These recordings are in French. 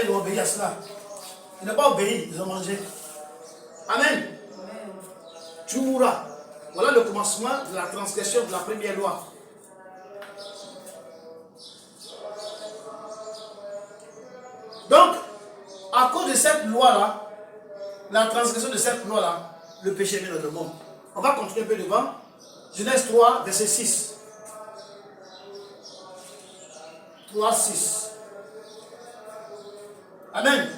elles ont obéi à cela. Ils n'ont pas obéi, ils ont mangé. Amen. Tu mourras. Voilà le commencement de la transgression de la première loi. Donc, à cause de cette loi-là, la transgression de cette loi-là, le péché vient dans le monde. On va continuer un peu devant. Genèse 3, verset 6. 3, 6. Amen.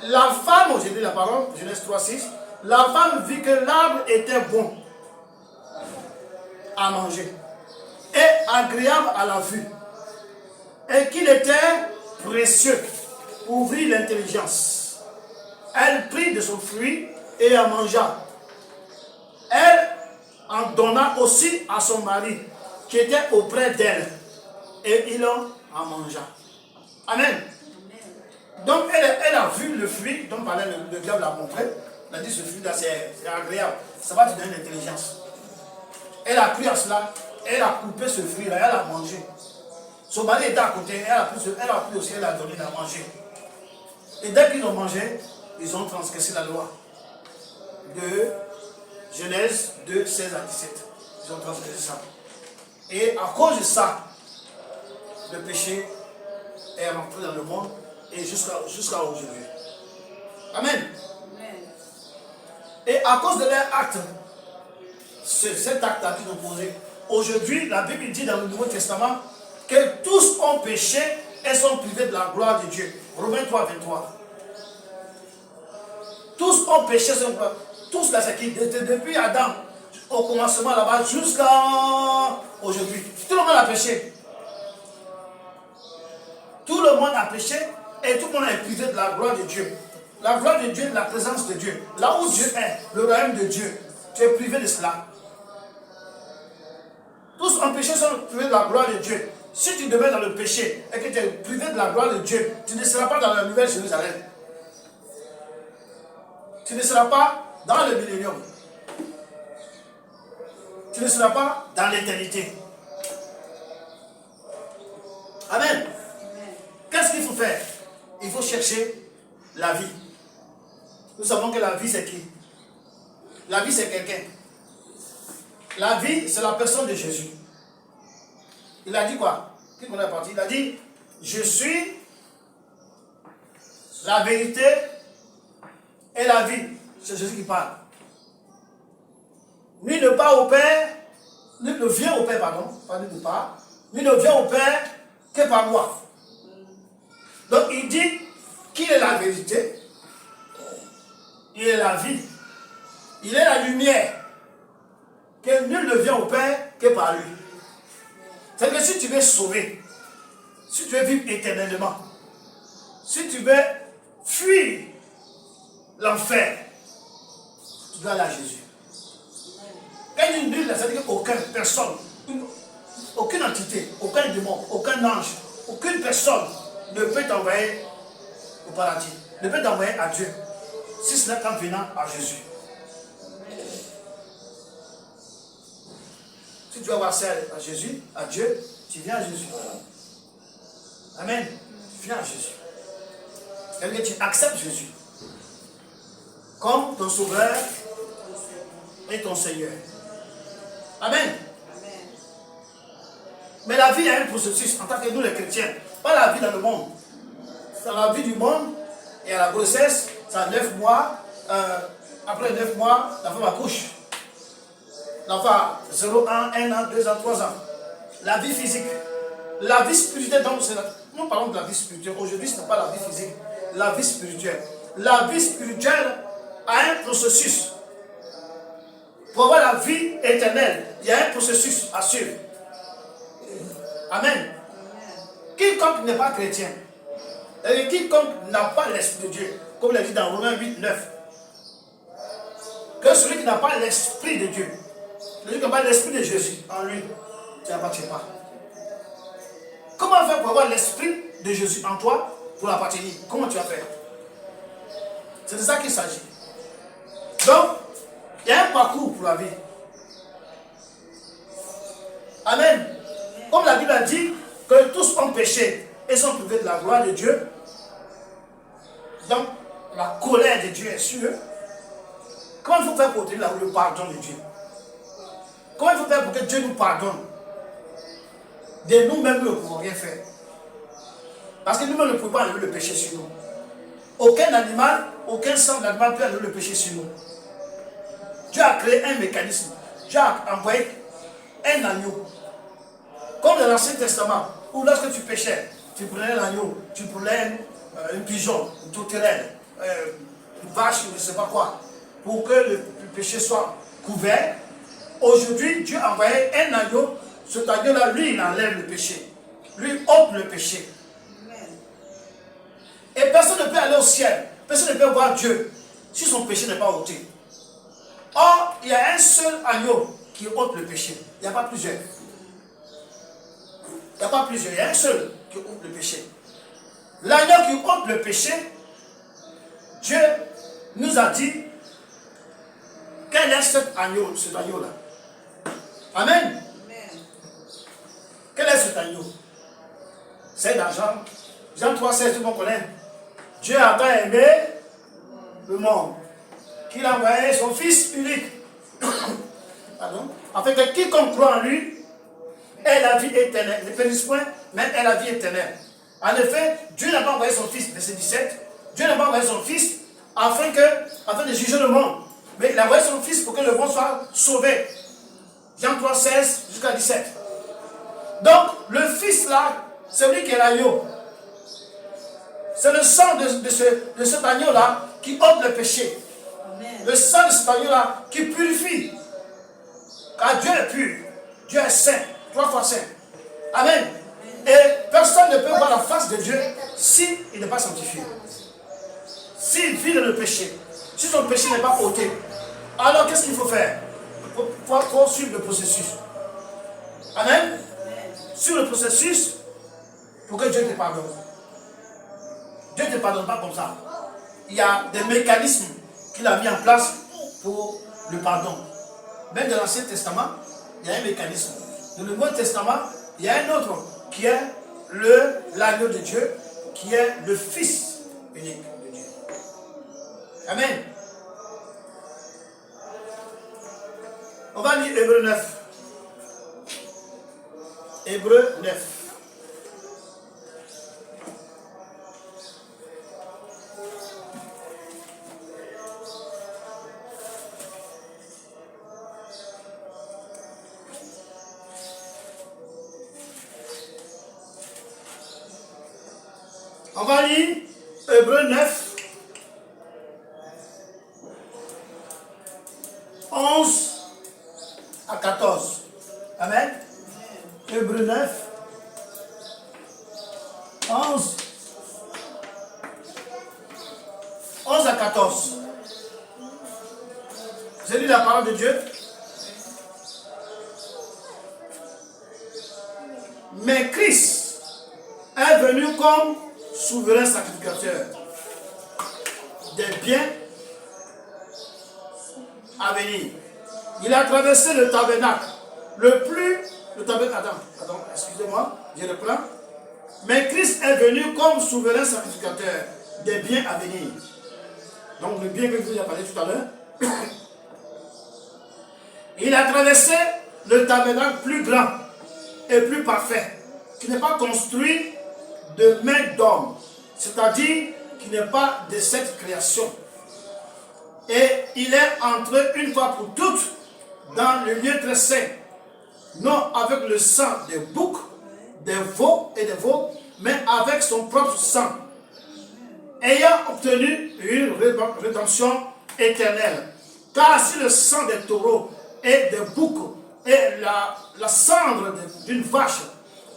La femme, j'ai dit la parole, Genèse 3, 6. La femme vit que l'arbre était bon à manger et agréable à la vue, et qu'il était précieux pour ouvrir l'intelligence. Elle prit de son fruit et en mangea. Elle en donna aussi à son mari qui était auprès d'elle, et il en mangea. Amen. Donc elle a vu le fruit, donc le diable l'a montré. Elle a dit ce fruit-là c'est agréable, ça va te donner l'intelligence. Elle a pris à cela, elle a coupé ce fruit-là, elle a mangé. Son mari était à côté, elle a pris aussi, elle a donné à manger. Et dès qu'ils ont mangé, ils ont transgressé la loi de Genèse 2, 16 à 17. Ils ont transgressé ça. Et à cause de ça, le péché est rentré dans le monde et jusqu'à aujourd'hui. Amen. Et à cause de leur acte, cet acte-là qu'ils ont posé, aujourd'hui, la Bible dit dans le Nouveau Testament que tous ont péché et sont privés de la gloire de Dieu. Romains 3, 23. Tous ont péché, tous là, c'est qui depuis Adam, au commencement là-bas, jusqu'à aujourd'hui. Tout le monde a péché. Tout le monde a péché et tout le monde est privé de la gloire de Dieu. La gloire de Dieu, la présence de Dieu. Là où Dieu est, le royaume de Dieu, tu es privé de cela. Tous en péché sont privés de la gloire de Dieu. Si tu demeures dans le péché et que tu es privé de la gloire de Dieu, tu ne seras pas dans la nouvelle Jérusalem. Tu ne seras pas dans le millénium. Tu ne seras pas dans l'éternité. Amen. Qu'est-ce qu'il faut faire? Il faut chercher la vie. Nous savons que la vie, c'est qui? La vie, c'est quelqu'un. La vie, c'est la personne de Jésus. Il a dit quoi? Qui qu'on est parti? Il a dit, je suis la vérité et la vie. C'est Jésus qui parle. Nul ne part au Père, nul ne vient au Père, pardon, pas nul ne part, nul ne vient au Père que par moi. Donc il dit qu'il est la vérité, il est la vie, il est la lumière, que nul ne vient au Père que par lui. C'est-à-dire que si tu veux sauver, si tu veux vivre éternellement, si tu veux fuir l'enfer, tu dois aller à Jésus. Quand il dit nul, ça veut dire qu'aucune personne, aucune entité, aucun démon, aucun ange, aucune personne ne peut t'envoyer au paradis, ne peut t'envoyer à Dieu, si ce n'est qu'en venant à Jésus. Si tu veux avoir ça à Jésus, à Dieu, tu viens à Jésus. Amen. Tu viens à Jésus. C'est-à-dire que tu acceptes Jésus comme ton sauveur et ton Seigneur. Amen. Mais la vie a un processus en tant que nous les chrétiens. Pas la vie dans le monde. Dans la vie du monde, il y a la grossesse, ça a 9 mois. Après 9 mois, la femme accouche. L'enfant, 0, 1 an, 2 ans, 3 ans. La vie physique. La vie spirituelle, donc, nous parlons de la vie spirituelle. Aujourd'hui, ce n'est pas la vie physique. La vie spirituelle. La vie spirituelle a un processus. Pour avoir la vie éternelle, il y a un processus à suivre. Amen. Quiconque n'est pas chrétien, et quiconque n'a pas l'Esprit de Dieu, comme il a dit dans Romains 8, 9, que celui qui n'a pas l'Esprit de Dieu, celui qui n'a pas l'Esprit de Jésus en lui, tu n'appartiens pas. Comment faire pour avoir l'Esprit de Jésus en toi pour l'appartenir? Comment tu vas faire? C'est de ça qu'il s'agit. Donc, il y a un parcours pour la vie. Amen. Comme la Bible a dit que tous ont péché et sont privés de la gloire de Dieu. Donc, la colère de Dieu est sur eux. Comment il faut faire pour obtenir le pardon de Dieu? Comment il faut faire pour que Dieu nous pardonne? De nous-mêmes, nous ne pouvons rien faire. Parce que nous-mêmes ne pouvons pas enlever le péché sur nous. Aucun animal, aucun sang d'animal peut enlever le péché sur nous. Dieu a créé un mécanisme. Dieu a envoyé un agneau. Comme dans l'Ancien Testament, où lorsque tu péchais, tu prenais l'agneau, tu prenais un pigeon, une tourterelle, une vache, je ne sais pas quoi, pour que le péché soit couvert. Aujourd'hui, Dieu a envoyé un agneau. Cet agneau-là, lui, il enlève le péché. Lui, ôte le péché. Et personne ne peut aller au ciel. Personne ne peut voir Dieu si son péché n'est pas ôté. Or, il y a un seul agneau qui ôte le péché. Il n'y a pas plusieurs. Il n'y a pas plusieurs. Il y a un seul qui ôte le péché. L'agneau qui ôte le péché, Dieu nous a dit quel est cet agneau-là. Amen. Quel est cet agneau? C'est dans Jean 3,16, tout le monde connaît. Dieu a tant aimé le monde qu'il a envoyé son Fils unique. Pardon? Afin que quiconque croit en lui ait la vie éternelle. Ne périsse point, mais ait la vie éternelle. En effet, Dieu n'a pas envoyé son Fils, verset 17. Dieu n'a pas envoyé son Fils afin de juger le monde. Mais il a envoyé son Fils pour que le monde soit sauvé. Jean 3,16 jusqu'à 17. Donc, le Fils là, c'est lui qui est l'agneau. C'est le sang de cet agneau-là qui ôte le péché. Amen. Le sang de cet agneau-là qui purifie. Car Dieu est pur. Dieu est saint. 3 fois saint. Amen. Et personne ne peut voir la face de Dieu s'il n'est pas sanctifié. S'il vit dans le péché. Si son péché n'est pas ôté. Alors qu'est-ce qu'il faut faire? Il faut suivre le processus. Amen. Sur le processus pour que Dieu te pardonne. Dieu ne te pardonne pas comme ça. Il y a des mécanismes qu'il a mis en place pour le pardon. Même dans l'Ancien Testament, il y a un mécanisme. Dans le Nouveau Testament, il y a un autre qui est l'agneau de Dieu, qui est le Fils unique de Dieu. Amen. On va lire Hébreux 9. Hébreux 9. On va lire Hébreux 9, 11 à 14. Amen. Hébreux 9, 11 à 14. J'ai lu la parole de Dieu. Mais Christ est venu comme souverain sacrificateur des biens à venir. Il a traversé le tabernacle, Attends, excusez-moi, je reprends. Mais Christ est venu comme souverain sacrificateur des biens à venir. Donc le bien que je vous ai parlé tout à l'heure. Il a traversé le tabernacle plus grand et plus parfait, qui n'est pas construit de main d'homme, c'est-à-dire qui n'est pas de cette création. Et il est entré une fois pour toutes dans le lieu très saint, non avec le sang des boucs, des veaux et des veaux, mais avec son propre sang, ayant obtenu une rédemption éternelle. Car si le sang des taureaux et des boucs et la cendre d'une vache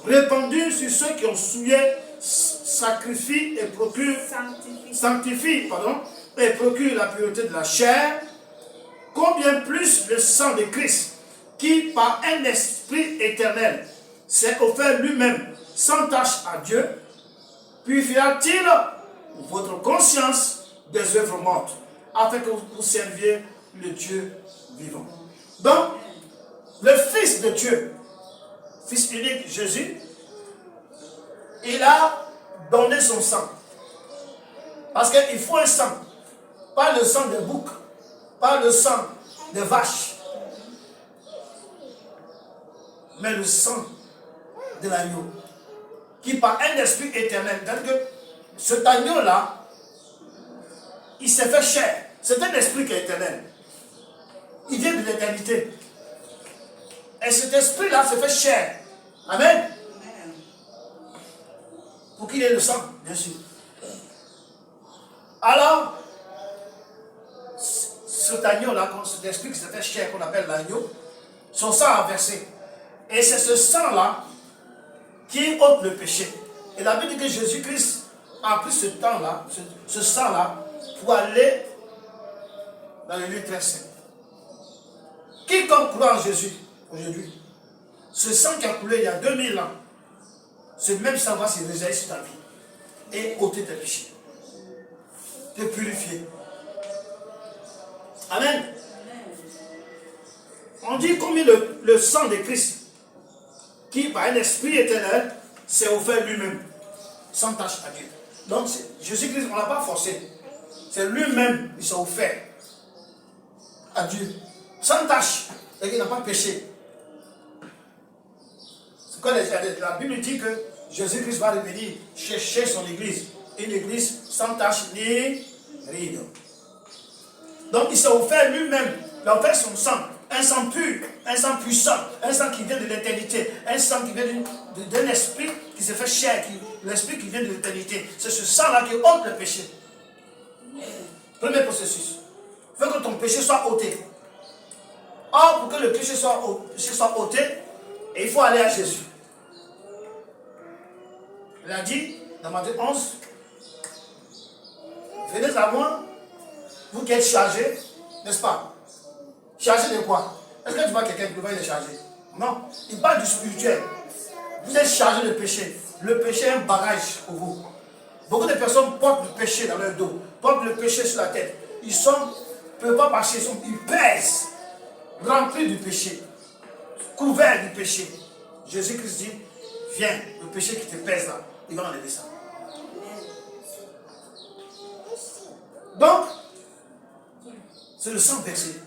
répandue sur ceux qui ont souillé sanctifie et procure la pureté de la chair, combien plus le sang de Christ, qui par un esprit éternel s'est offert lui-même sans tache à Dieu, purifiera-t-il votre conscience des œuvres mortes, afin que vous serviez le Dieu vivant. Donc, le Fils de Dieu, Fils unique Jésus, il a donné son sang. Parce qu'il faut un sang. Pas le sang des boucs, pas le sang des vaches, mais le sang de l'agneau, qui par un esprit éternel, donc cet agneau-là, il s'est fait chair. C'est un esprit qui est éternel. Il vient de l'éternité. Et cet esprit-là se fait chair. Amen. Pour qu'il ait le sang, bien sûr. Alors, cet agneau-là, cet esprit qui se fait chair, qu'on appelle l'agneau, son sang a versé. Et c'est ce sang-là qui ôte le péché. Et la Bible dit que Jésus-Christ a pris ce temps-là, ce sang-là, pour aller dans le lieu très saint. Quiconque croit en Jésus aujourd'hui, ce sang qui a coulé il y a 2000 ans, ce même sang va se réserver sur ta vie et ôter tes péchés, te purifier. Amen. On dit combien le sang de Christ, qui par un esprit éternel s'est offert lui-même, sans tâche à Dieu. Donc Jésus-Christ, on ne l'a pas forcé. C'est lui-même qui s'est offert à Dieu, sans tâche, et qui n'a pas péché. C'est quoi la Bible dit que Jésus-Christ va revenir chercher son église, une église sans tâche ni ride. Donc il s'est offert lui-même, il a offert son sang, un sang pur, un sang puissant, un sang qui vient de l'éternité, un sang qui vient d'un esprit qui s'est fait chair, l'esprit qui vient de l'éternité. C'est ce sang-là qui ôte le péché. Premier processus. Il faut que ton péché soit ôté. Or, pour que le péché soit ôté, il faut aller à Jésus. Il a dit, dans Matthieu 11, venez à moi, vous qui êtes chargés, n'est-ce pas? Chargés de quoi? Est-ce que tu vois quelqu'un qui va les charger? Non. Il parle du spirituel. Vous êtes chargés de péché. Le péché est un bagage pour vous. Beaucoup de personnes portent le péché dans leur dos, portent le péché sur la tête. Ils ne peuvent pas marcher, ils pèsent, remplis du péché, couverts du péché. Jésus-Christ dit, viens, le péché qui te pèse là, il va enlever ça. Donc, c'est le sang versé.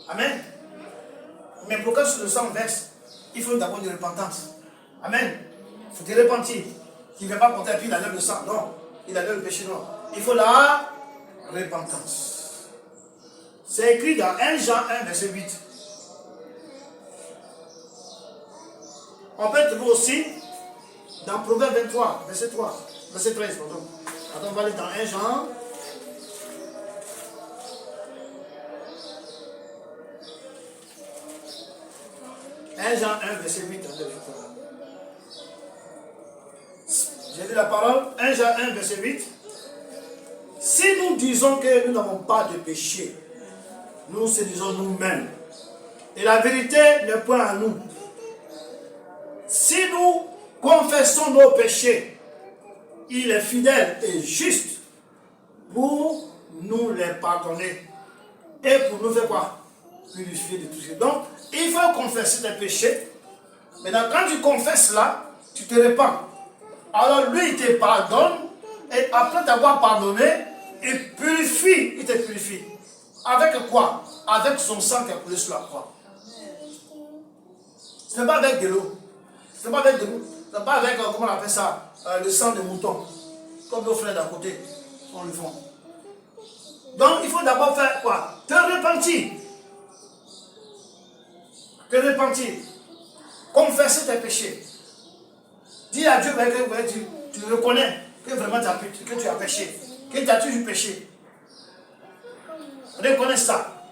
Amen. Mais pour que le sang verse, il faut d'abord une repentance. Amen. Il faut te repentir. Il ne vient pas compter et puis il enlève le sang. Non. Il enlève le péché. Non. Il faut la repentance. C'est écrit dans 1 Jean 1, verset 8. On peut trouver aussi dans Proverbe 23, verset 3. Verset 13, pardon. Attends, on va aller dans 1 Jean. Jean 1, verset 8 à 9. J'ai lu la parole. 1 Jean 1, verset 8. Si nous disons que nous n'avons pas de péché, nous séduisons nous-mêmes. Et la vérité n'est point à nous. Si nous confessons nos péchés, il est fidèle et juste pour nous les pardonner. Et pour nous faire quoi? Purifier de tout ce. Donc, il faut confesser tes péchés. Maintenant, quand tu confesses là, tu te répands. Alors lui, il te pardonne. Et après t'avoir pardonné, il purifie. Il te purifie. Avec quoi? Avec son sang qui a coulé sur la croix. Ce n'est pas avec de l'eau. Ce n'est pas avec de l'eau. Ce n'est pas avec, comment on appelle ça, le sang de mouton. Comme nos frères d'à côté, on le font. Donc, il faut d'abord faire quoi? Te repentir. Te repentir. Confesser tes péchés. Dis à Dieu que tu reconnais que vraiment tu as péché. Que tu as toujours péché. Reconnais ça.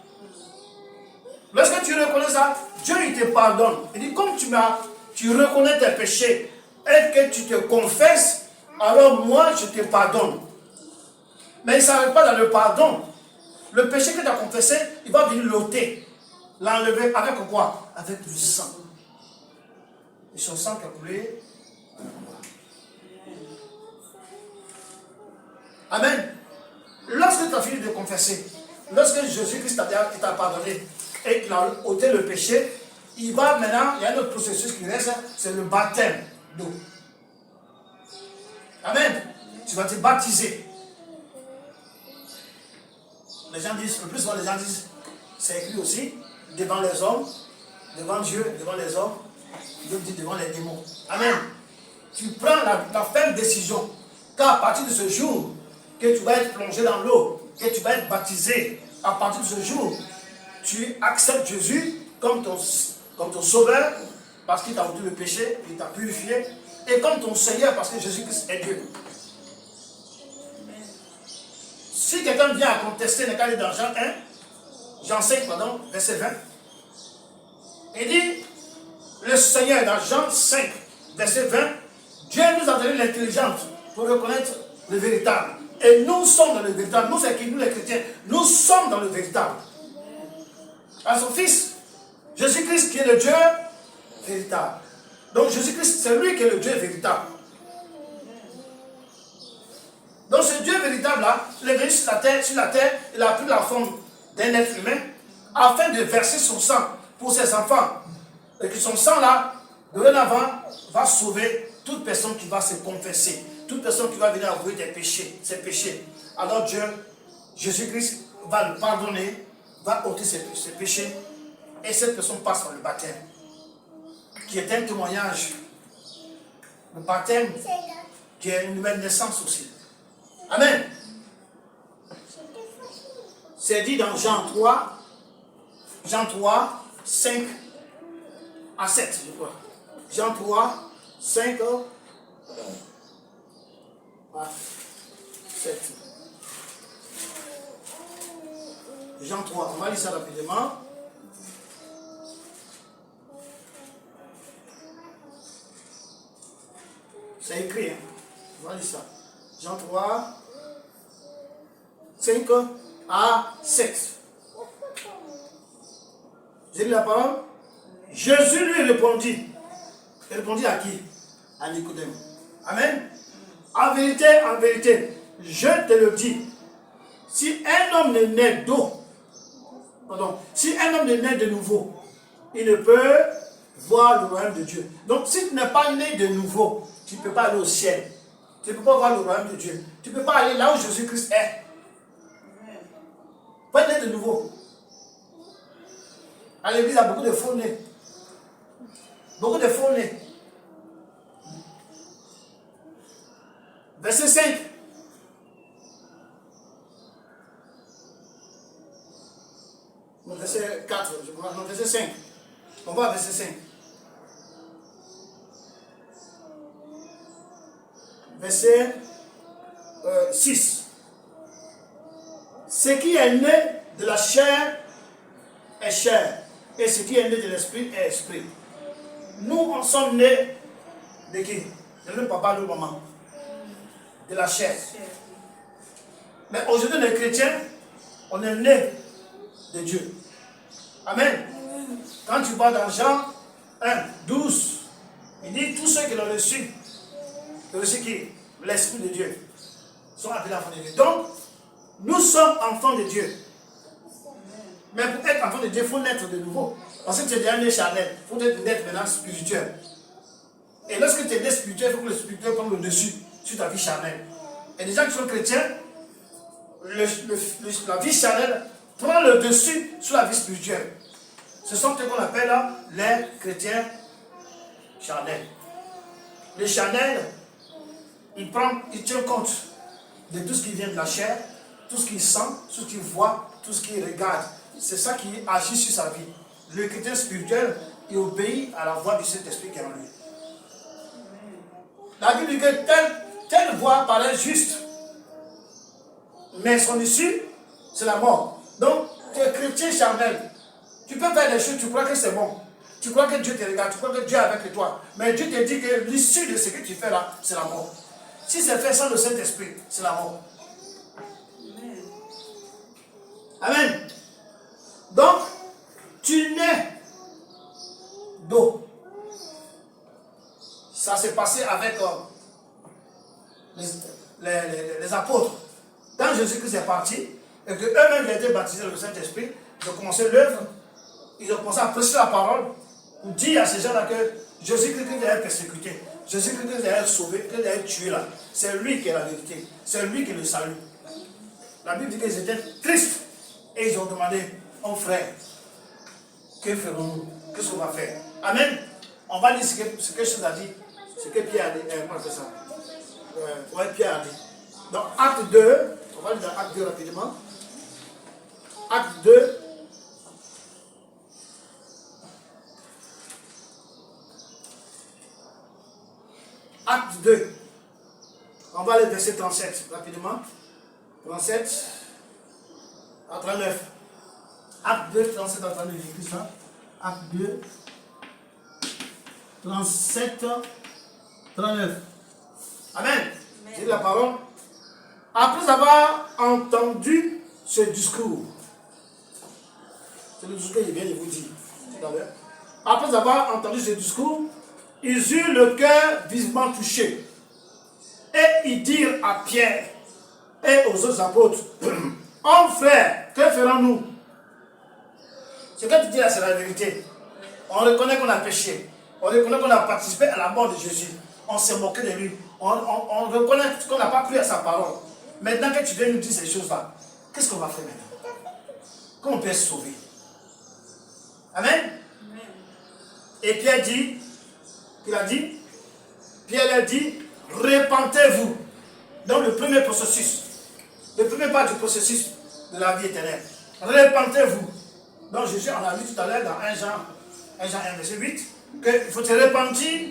Lorsque tu reconnais ça, Dieu il te pardonne. Il dit comme tu reconnais tes péchés et que tu te confesses, alors moi je te pardonne. Mais il ne s'arrête pas dans le pardon. Le péché que tu as confessé, il va venir l'ôter. L'enlever avec quoi? Avec du sang. Et son sang qui a coulé. Amen. Lorsque tu as fini de confesser, lorsque Jésus-Christ t'a pardonné et qu'il a ôté le péché, il va maintenant, il y a un autre processus qui reste, c'est le baptême d'eau. Amen. Tu vas te baptiser. Les gens disent, le plus souvent les gens disent, c'est écrit aussi, devant les hommes, devant Dieu, devant les hommes, Dieu dit devant les démons. Amen. Tu prends la ferme décision qu'à partir de ce jour, que tu vas être plongé dans l'eau, que tu vas être baptisé, à partir de ce jour, tu acceptes Jésus comme ton sauveur, parce qu'il t'a ôté le péché, il t'a purifié, et comme ton Seigneur, parce que Jésus-Christ est Dieu. Si quelqu'un vient à contester le cas dans Jean 5, verset 20, il dit, le Seigneur, dans Jean 5, verset 20, Dieu nous a donné l'intelligence pour reconnaître le véritable. Et nous sommes dans le véritable. Nous, c'est qui, nous les chrétiens, nous sommes dans le véritable. À son Fils, Jésus-Christ qui est le Dieu véritable. Donc Jésus-Christ, c'est lui qui est le Dieu véritable. Donc ce Dieu véritable-là, il est venu sur la terre, il a pris la forme d'un être humain, afin de verser son sang pour ses enfants. Et que son sang-là, dorénavant, va sauver toute personne qui va se confesser, toute personne qui va venir avouer ses péchés. Alors Dieu, Jésus-Christ, va le pardonner, va ôter ses péchés, et cette personne passe par le baptême, qui est un témoignage. Le baptême, qui est une nouvelle naissance aussi. Amen. C'est dit dans Jean 3, 5 à 7, je crois. Jean 3, 5 à 7. Jean 3, on va lire ça rapidement. C'est écrit, hein? On va lire ça. Jean 3, 5 à 7. J'ai lu la parole. Jésus lui répondit. Il répondit à qui? À Nicodème. Amen. En vérité, je te le dis. Si un homme ne naît si un homme ne naît de nouveau, il ne peut voir le royaume de Dieu. Donc si tu n'es pas né de nouveau, tu ne peux pas aller au ciel. Tu ne peux pas voir le royaume de Dieu. Tu ne peux pas aller là où Jésus-Christ est. Pas naître de nouveau. À l'église, il y a beaucoup de faux nés. Beaucoup de faux nés. Verset 5. Verset 4, je crois. Non, verset 5. On va à verset 5. Verset 6. Ce qui est né de la chair est chair, et ce qui est né de l'esprit est esprit. Nous, on sommes nés de qui? De notre papa, de notre maman. De la chair. Mais aujourd'hui, les chrétiens, on est nés de Dieu. Amen. Quand tu vas dans Jean 1, 12, il dit tous ceux qui l'ont reçu qui? L'Esprit de Dieu, sont appelés enfants de Dieu. Donc, nous sommes enfants de Dieu. Mais pour être enfant de Dieu, il faut naître de nouveau. Parce que tu es déjà né charnel. Il faut naître maintenant spirituel. Et lorsque tu es né spirituel, il faut que le spirituel prenne le dessus sur ta vie charnelle. Et les gens qui sont chrétiens, la vie charnelle prend le dessus sur la vie spirituelle. Ce sont ce qu'on appelle les chrétiens charnels. Les charnels, il tient compte de tout ce qui vient de la chair, tout ce qu'il sent, tout ce qu'il voit, tout ce qu'il regarde. C'est ça qui agit sur sa vie. Le chrétien spirituel, il obéit à la voix du Saint-Esprit qui est en lui. La Bible dit que telle voix paraît juste, mais son issue, c'est la mort. Donc, tu es chrétien charnel. Tu peux faire des choses, tu crois que c'est bon. Tu crois que Dieu te regarde, tu crois que Dieu est avec toi. Mais Dieu te dit que l'issue de ce que tu fais là, c'est la mort. Si c'est fait sans le Saint-Esprit, c'est la mort. Amen. Donc, tu nais d'eau. Ça s'est passé avec les apôtres. Quand Jésus-Christ est parti, et qu'eux-mêmes ont été baptisés dans le Saint-Esprit, ils ont commencé l'œuvre, ils ont commencé à prêcher la parole, pour dire à ces gens-là que Jésus-Christ est persécuté. Jésus-Christ que vous avez sauvé, que vous avez tué là, c'est lui qui est la vérité. C'est lui qui est le salut. La Bible dit qu'ils étaient tristes et ils ont demandé, oh frère, que ferons-nous? Qu'est-ce qu'on va faire? Amen. On va lire ce que Jésus a dit, ce que Pierre a dit. Moi, c'est ça. Ouais, Pierre a dit. Dans Acte 2, on va lire dans Acte 2 rapidement. Acte 2. Acte 2. On va aller verset 37 rapidement. 37 à 39. Acte 2, 37 à 39. J'écris ça. Acte 2, 37, 39. Amen. J'ai la parole. Après avoir entendu ce discours, c'est le discours qu'il vient de vous dire tout à l'heure. Après avoir entendu ce discours, ils eurent le cœur vivement touché. Et ils dirent à Pierre et aux autres apôtres, oh frère, que ferons-nous? Ce que tu dis là, c'est la vérité. On reconnaît qu'on a péché. On reconnaît qu'on a participé à la mort de Jésus. On s'est moqué de lui. On reconnaît qu'on n'a pas cru à sa parole. Maintenant que tu viens nous dire ces choses-là, qu'est-ce qu'on va faire maintenant? Comment on peut se sauver? Amen. Et Pierre dit, Pierre a dit, répentez-vous. Donc le premier processus, le premier pas du processus de la vie éternelle. Répentez-vous. Donc Jésus, on a lu tout à l'heure dans 1 Jean 1, verset 8, qu'il faut te repentir,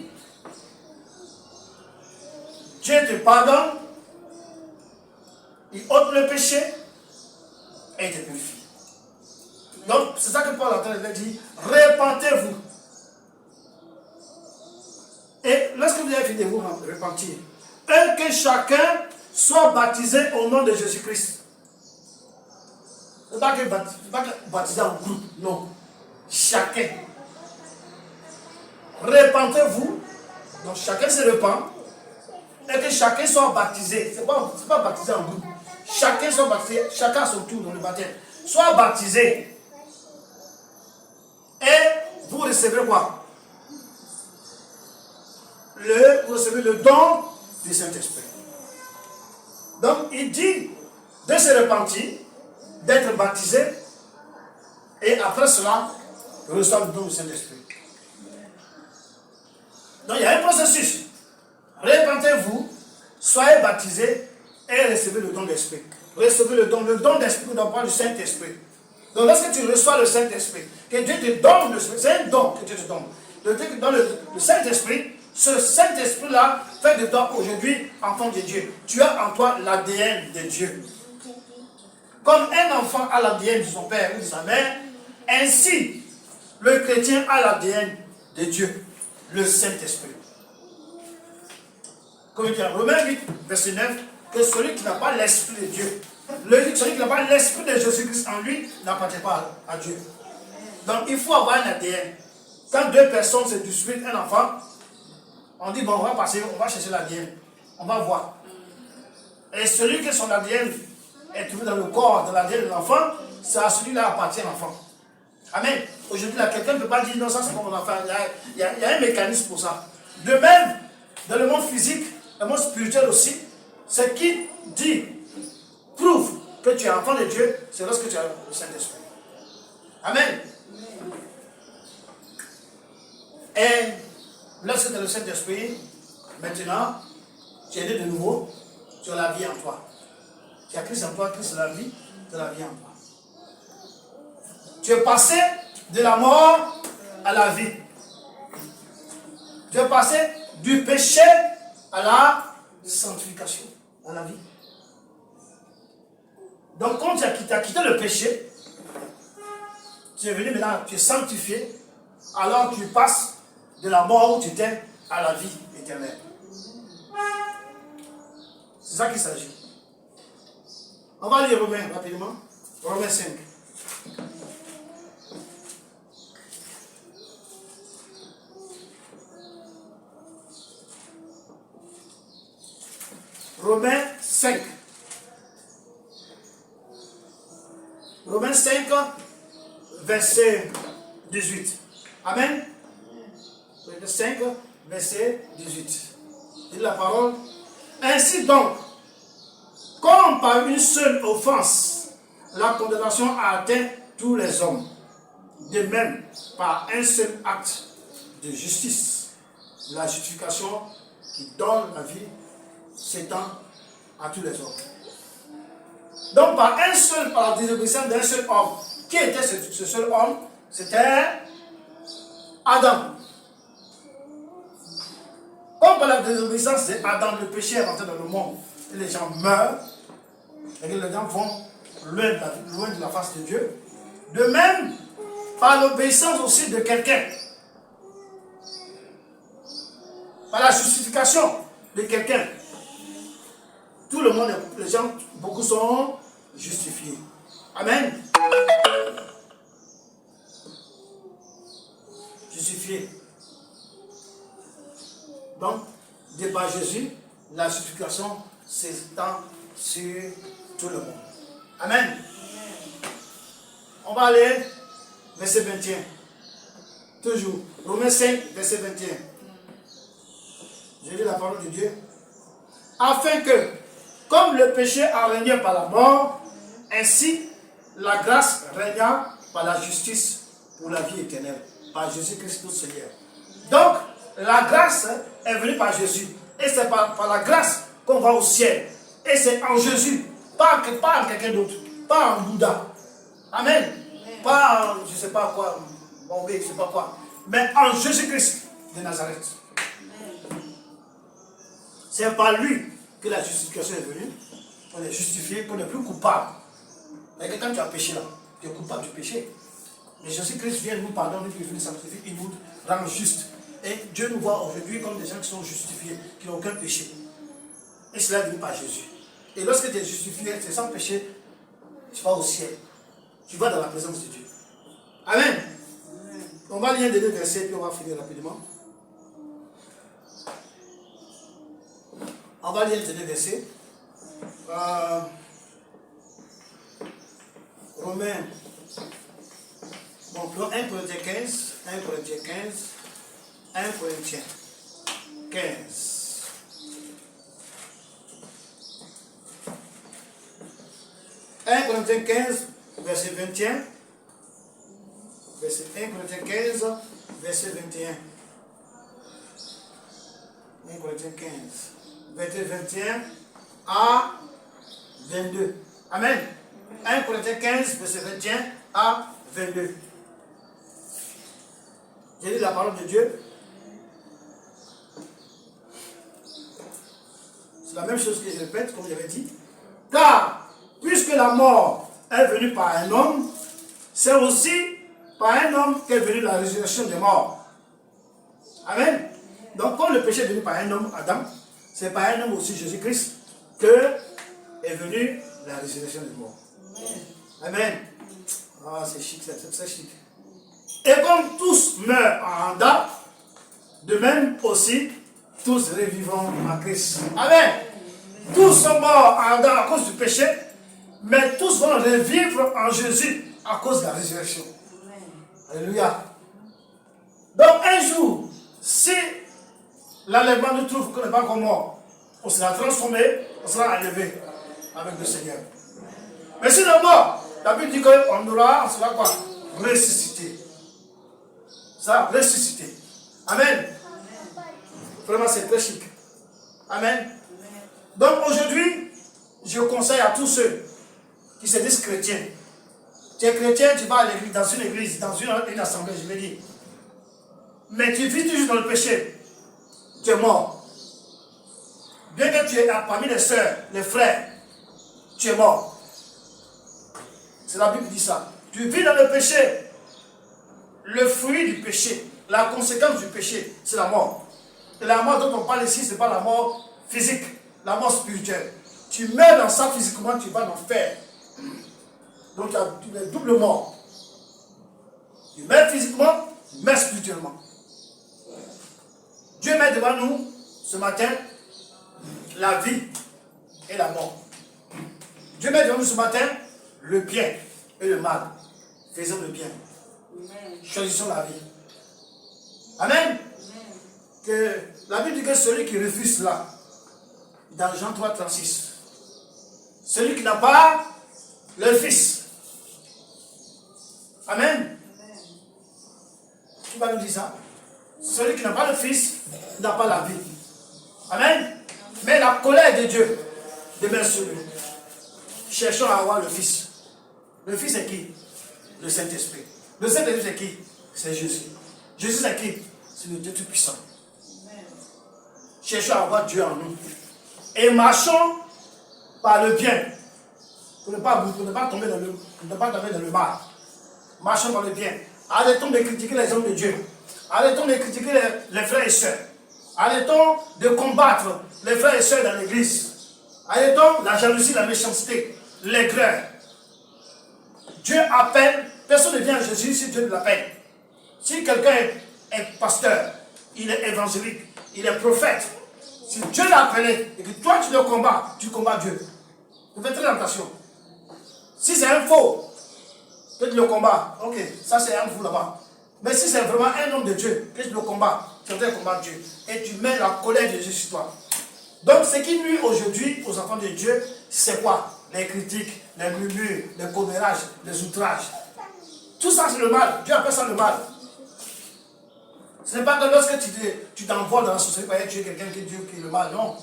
Dieu te pardonne, il ôte le péché et il te purifie. Donc c'est ça que Paul a dit, répentez-vous. Et lorsque vous avez fini de vous repentir, et que chacun soit baptisé au nom de Jésus-Christ. Ce n'est pas que baptisé en groupe, non. Chacun. Repentez-vous, donc chacun se repent, et que chacun soit baptisé. Ce n'est pas baptisé en groupe. Chacun soit baptisé, chacun à son tour dans le baptême. Soit baptisé. Et vous recevez quoi? Vous recevez le don du Saint-Esprit. Donc il dit de se repentir, d'être baptisé, et après cela, reçoit le don du Saint-Esprit. Donc il y a un processus. Repentez-vous, soyez baptisés et recevez le don d'esprit. Recevez le don d'esprit nous parle du Saint-Esprit. Donc lorsque tu reçois le Saint-Esprit, que Dieu te donne, c'est un don que Dieu te donne. Dieu te donne le Saint-Esprit. Ce Saint-Esprit-là fait de toi aujourd'hui enfant de Dieu. Tu as en toi l'ADN de Dieu. Comme un enfant a l'ADN de son père ou de sa mère, ainsi le chrétien a l'ADN de Dieu, le Saint-Esprit. Comme il dit en Romains 8, verset 9, que celui qui n'a pas l'Esprit de Dieu, celui qui n'a pas l'Esprit de Jésus-Christ en lui, n'appartient pas à Dieu. Donc il faut avoir un ADN. Quand deux personnes se disputent, un enfant, on dit, bon, on va chercher l'ADN. On va voir. Et celui que son ADN est trouvé dans le corps, dans l'ADN de l'enfant, c'est à celui-là appartient l'enfant. Amen. Aujourd'hui, quelqu'un ne peut pas dire, non, ça c'est pour mon enfant. Il y a un mécanisme pour ça. De même, dans le monde physique, le monde spirituel aussi, ce qui dit, prouve que tu es enfant de Dieu, c'est lorsque tu as le Saint-Esprit. Amen. Et lorsque tu as le Saint-Esprit, maintenant, tu es né de nouveau, tu as la vie en toi. Tu as Christ en toi, Christ la vie, tu as la vie en toi. Tu es passé de la mort à la vie. Tu es passé du péché à la sanctification, à la vie. Donc quand tu as quitté le péché, tu es venu maintenant, tu es sanctifié, alors tu passes de la mort où tu étais à la vie éternelle. C'est ça qu'il s'agit. On va lire Romains rapidement. Romains 5. Romains 5. Romains 5, verset 18. Amen. Romains 5, verset 18. Dit la parole. Ainsi donc, comme par une seule offense, la condamnation a atteint tous les hommes, de même, par un seul acte de justice, la justification qui donne la vie s'étend à tous les hommes. Donc, par la désobéissance d'un seul homme. Qui était ce seul homme? C'était Adam. Comme par la désobéissance d'Adam, le péché est rentré dans le monde, et les gens meurent, et les gens vont loin de la face de Dieu. De même, par l'obéissance aussi de quelqu'un, par la justification de quelqu'un, tout le monde, les gens, beaucoup sont justifiés. Amen. Justifiés. Donc, de par Jésus, la justification s'étend sur tout le monde. Amen. On va aller, verset 21. Toujours. Romains 5, verset 21. J'ai lu la parole de Dieu. Afin que, comme le péché a régné par la mort, ainsi la grâce régna par la justice pour la vie éternelle. Par Jésus-Christ notre Seigneur. Donc, la grâce est venue par Jésus. Et c'est par la grâce qu'on va au ciel. Et c'est en Jésus. Pas en quelqu'un d'autre. Pas en Bouddha. Amen. Pas en je ne sais pas quoi. Bombay, je ne sais pas quoi. Mais en Jésus-Christ de Nazareth. C'est par lui que la justification est venue. On est justifié, qu'on n'est plus coupable. Mais quand tu as péché là, tu es coupable du péché. Mais Jésus-Christ vient nous pardonner, il nous sanctifie, il nous rend juste. Et Dieu nous voit aujourd'hui comme des gens qui sont justifiés, qui n'ont aucun péché. Et cela est venu par Jésus. Et lorsque tu es justifié, tu es sans péché, tu vas au ciel. Tu vas dans la présence de Dieu. Amen. On va lire les deux versets, puis on va finir rapidement. On va lire les deux versets. Romains. Bon, 1 Corinthiens 15, 1 Corinthiens 15, 1 Corinthiens 15. « 1 Corinthiens 15, verset 21. Verset 1 Corinthiens 15, verset 21. 1 Corinthiens 15, verset 21 à 22. Amen. 1 Corinthiens 15, verset 21 à 22. J'ai lu la parole de Dieu. C'est la même chose que je répète, comme j'avais dit. Car, puisque la mort est venue par un homme, c'est aussi par un homme qu'est venue la résurrection des morts. Amen. Donc, comme le péché est venu par un homme, Adam, c'est par un homme aussi, Jésus-Christ, que est venue la résurrection des morts. Amen. Ah, c'est chic, c'est chic. Et comme tous meurent en Adam, de même aussi, tous revivront en Christ. Amen. Tous sont morts en Adam à cause du péché, mais tous vont revivre en Jésus à cause de la résurrection. Alléluia. Donc un jour, si l'enlèvement nous trouve qu'on n'est pas encore mort, on sera transformé, on sera enlevé avec le Seigneur. Mais si nous mort, la Bible dit qu'on sera quoi? Ressuscité. Ça, ressuscité. Amen. Vraiment, c'est très chic. Amen. Donc aujourd'hui, je conseille à tous ceux qui se disent chrétiens. Tu es chrétien, tu vas à l'église, dans une église, dans une assemblée, je vais dire. Mais tu vis toujours dans le péché. Tu es mort. Bien que tu es parmi les sœurs, les frères, tu es mort. C'est la Bible qui dit ça. Tu vis dans le péché. Le fruit du péché, la conséquence du péché, c'est la mort. Et la mort dont on parle ici, ce n'est pas la mort physique, la mort spirituelle. Tu meurs dans ça physiquement, tu vas en enfer. Donc tu es double mort. Tu meurs physiquement, tu meurs spirituellement. Dieu met devant nous, ce matin, la vie et la mort. Dieu met devant nous ce matin, le bien et le mal. Faisons le bien. Choisissons la vie. Amen. que la Bible dit que celui qui refuse cela, dans Jean 3, 36, celui qui n'a pas le Fils. Amen. Qui va nous dire ça? Celui qui n'a pas le Fils n'a pas la vie. Amen. Mais la colère de Dieu demeure sur lui. Cherchons à avoir le Fils. Le Fils c'est qui? Le Saint-Esprit. Le Saint-Esprit c'est qui? C'est Jésus. Jésus c'est qui? C'est le Dieu Tout-Puissant. Cherchons à avoir Dieu en nous. Et marchons par le bien. Pour ne pas tomber dans le mal. Marchons par le bien. Arrêtons de critiquer les hommes de Dieu. Arrêtons de critiquer les frères et sœurs. Arrêtons de combattre les frères et sœurs dans l'église. Arrêtons la jalousie, la méchanceté, l'aigreur. Dieu appelle, personne ne vient à Jésus si Dieu ne l'appelle. Si quelqu'un est pasteur, il est évangélique, il est prophète, si Dieu l'a appelé et que toi tu le combats, tu combats Dieu. Tu fais très attention. Si c'est un faux, que tu le combats, ok, ça c'est un fou là-bas. Mais si c'est vraiment un homme de Dieu, que tu le combats, tu dois combattre Dieu. Et tu mets la colère de Dieu sur toi. Donc ce qui nuit aujourd'hui aux enfants de Dieu, c'est quoi? Les critiques, les murmures, les commérages, les outrages. Tout ça c'est le mal. Dieu appelle ça le mal. Ce n'est pas que lorsque tu t'envoles dans la société, tu es quelqu'un qui est le mal. Non.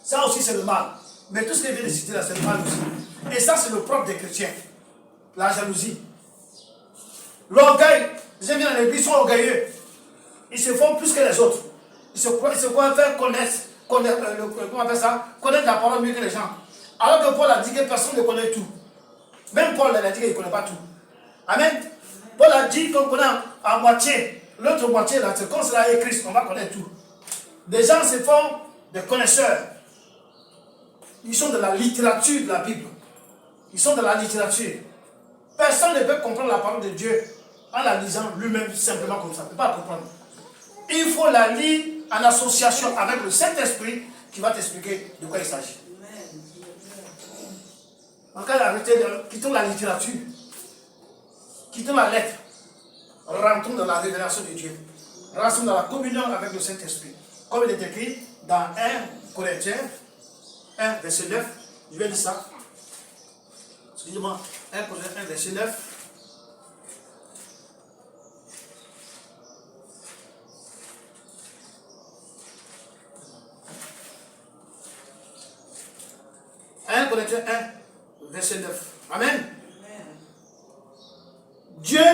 Ça aussi c'est le mal. Mais tout ce que je viens de citer là, c'est le mal aussi. Et ça c'est le propre des chrétiens. La jalousie. L'orgueil. Les gens viennent dans l'église, ils sont orgueilleux. Ils se font plus que les autres. Ils se croient faire connaître la parole mieux que les gens. Alors que Paul a dit que personne ne connaît tout. Même Paul a dit qu'il ne connaît pas tout. Amen. Paul a dit qu'on connaît à moitié. L'autre moitié, là, c'est comme cela est Christ, on va connaître tout. Des gens se font des connaisseurs. Ils sont de la littérature de la Bible. Ils sont de la littérature. Personne ne peut comprendre la parole de Dieu en la lisant lui-même simplement comme ça. On ne peut pas comprendre. Il faut la lire en association avec le Saint-Esprit qui va t'expliquer de quoi il s'agit. En cas d'arrêter, quittons la littérature, quittons la lettre, rentrons dans la révélation de Dieu, rentrons dans la communion avec le Saint-Esprit. Comme il est écrit dans 1 Corinthiens 1, verset 9, je vais lire ça. Excusez-moi, 1 Corinthiens 1, verset 9. Corinthiens 1, verset 9. Amen. Amen. Dieu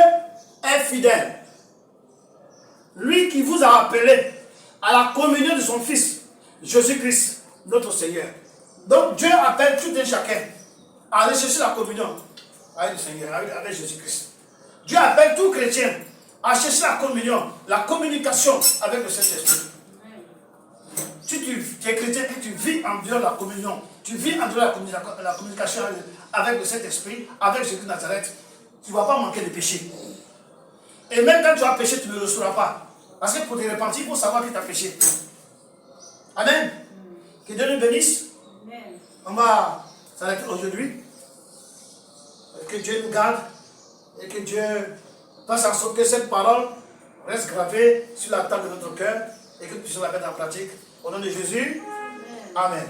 est fidèle. Lui qui vous a appelé à la communion de son Fils, Jésus-Christ, notre Seigneur. Donc Dieu appelle tout un chacun à aller chercher la communion avec le Seigneur, avec Jésus-Christ. Dieu appelle tout chrétien à chercher la communion, la communication avec le Saint-Esprit. Si tu es chrétien et tu vis en dehors de la communion, tu vis en dehors de la communication avec le Saint-Esprit, avec Jésus de Nazareth, tu ne vas pas manquer de péché. Et même quand tu as péché, tu ne le sauras pas. Parce que pour te repentir, il faut savoir que tu as péché. Amen. Que Dieu nous bénisse. Amen. On va s'arrêter aujourd'hui. Que Dieu nous garde et que Dieu fasse en sorte que cette parole reste gravée sur la table de notre cœur et que nous puissions la mettre en pratique. Au nom de Jésus. Amen.